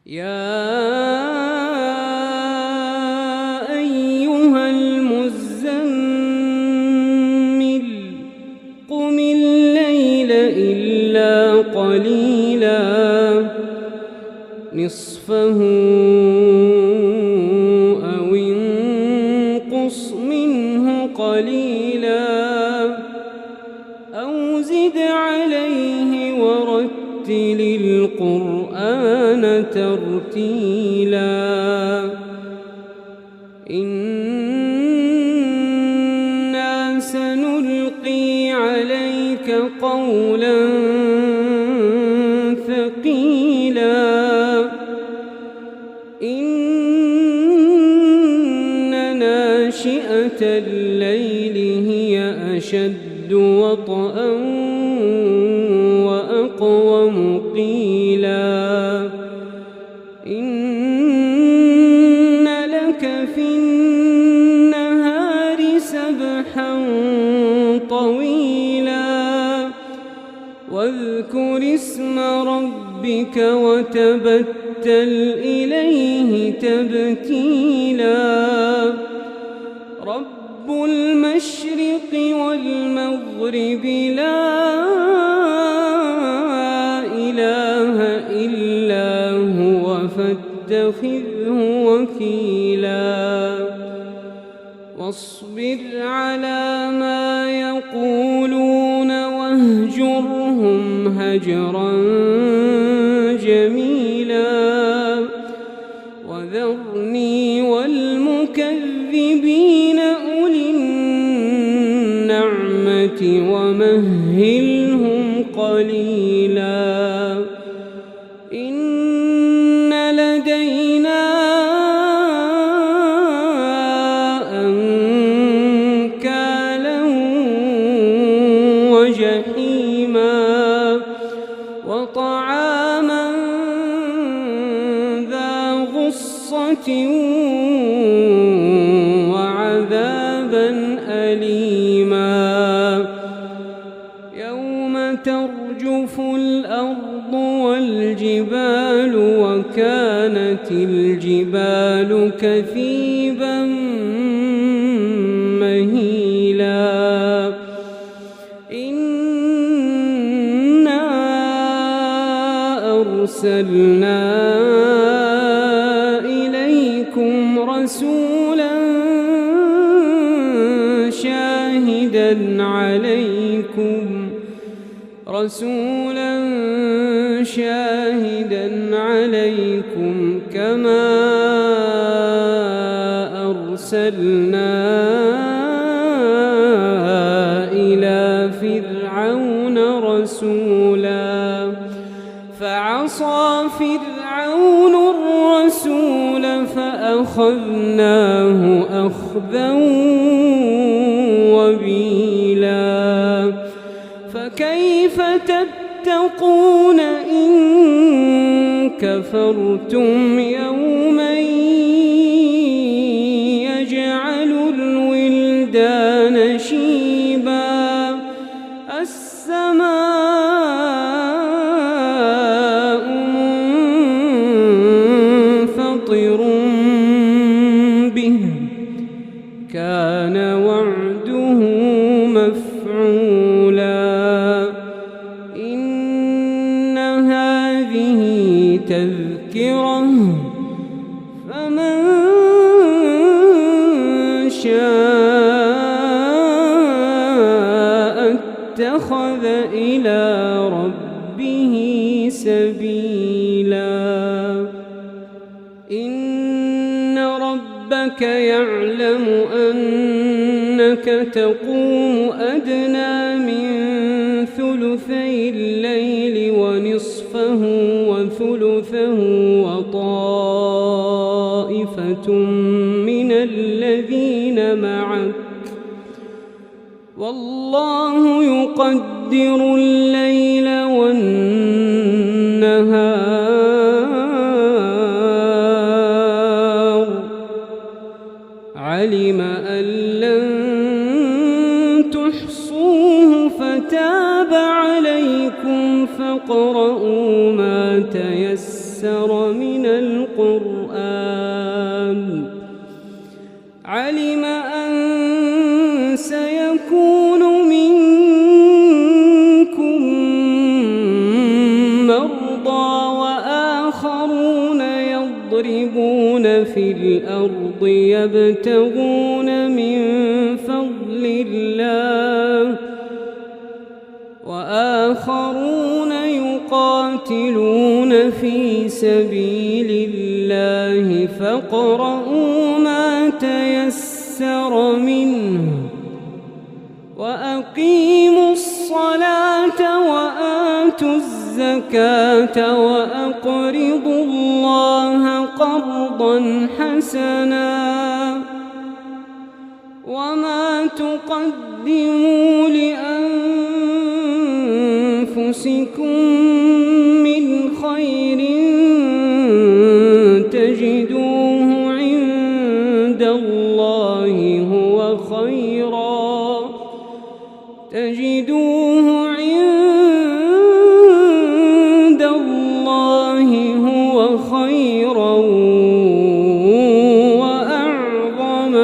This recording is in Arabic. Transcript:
يا أيها المزمل قم الليل إلا قليلا نصفه أو انقص منه قليلا أو زد عليه ورتل القرآن ترتيلا إنا سنلقي عليك قولا ثقيلا إن ناشئة الليل هي أشد وطئا وأقوم قيلا إن لك في النهار سبحا طويلا واذكر اسم ربك وتبتل إليه تبتيلا رب المشرق والمغرب لا إله إلا هو فاتخذه وكيلا واصبر على ما يقولون واهجرهم هجرا جميلا وذرني والمكذبين أولي النعمة ومهلهم قليلا إن لدينا أنكالا وجحيما وطعاما ذا غصة وعذابا أليما يوم ترجف الأرض والجبال وكانت الجبال كثيبا مهيلا إنا أرسلنا إليكم رسولا شاهدا عليكم كما أرسلنا إلى فرعون رسولا فعصى فرعون الرسول فأخذناه أخذا وبيلا فكيف تتقون إن كفرتم يوما يجعل الولدان شيبا السماء منفطر به كان وعده مفعولا إن هذه تذكرة فمن شاء اتخذ إلى ربه سبيلا إن ربك يعلم أنك تقوم أدنى من ثلثي الليل ونصفه وثلثه وطائفة من الذين معك والله يقدر الليل والنهار علم أن لن تحصوه فتاب عليكم فاقرؤوا ما تيسر تيسر من القرآن. علم أن سيكون منكم مرضى وآخرون يضربون في الأرض يبتغون من فضل الله وآخرون يقاتلون في سبيل الله فاقرؤوا ما تيسر منه وأقيموا الصلاة وآتوا الزكاة وأقرضوا الله قرضا حسنا وما تقدموا لأنفسكم من خير تجدوه عند الله هو خيرا وأعظم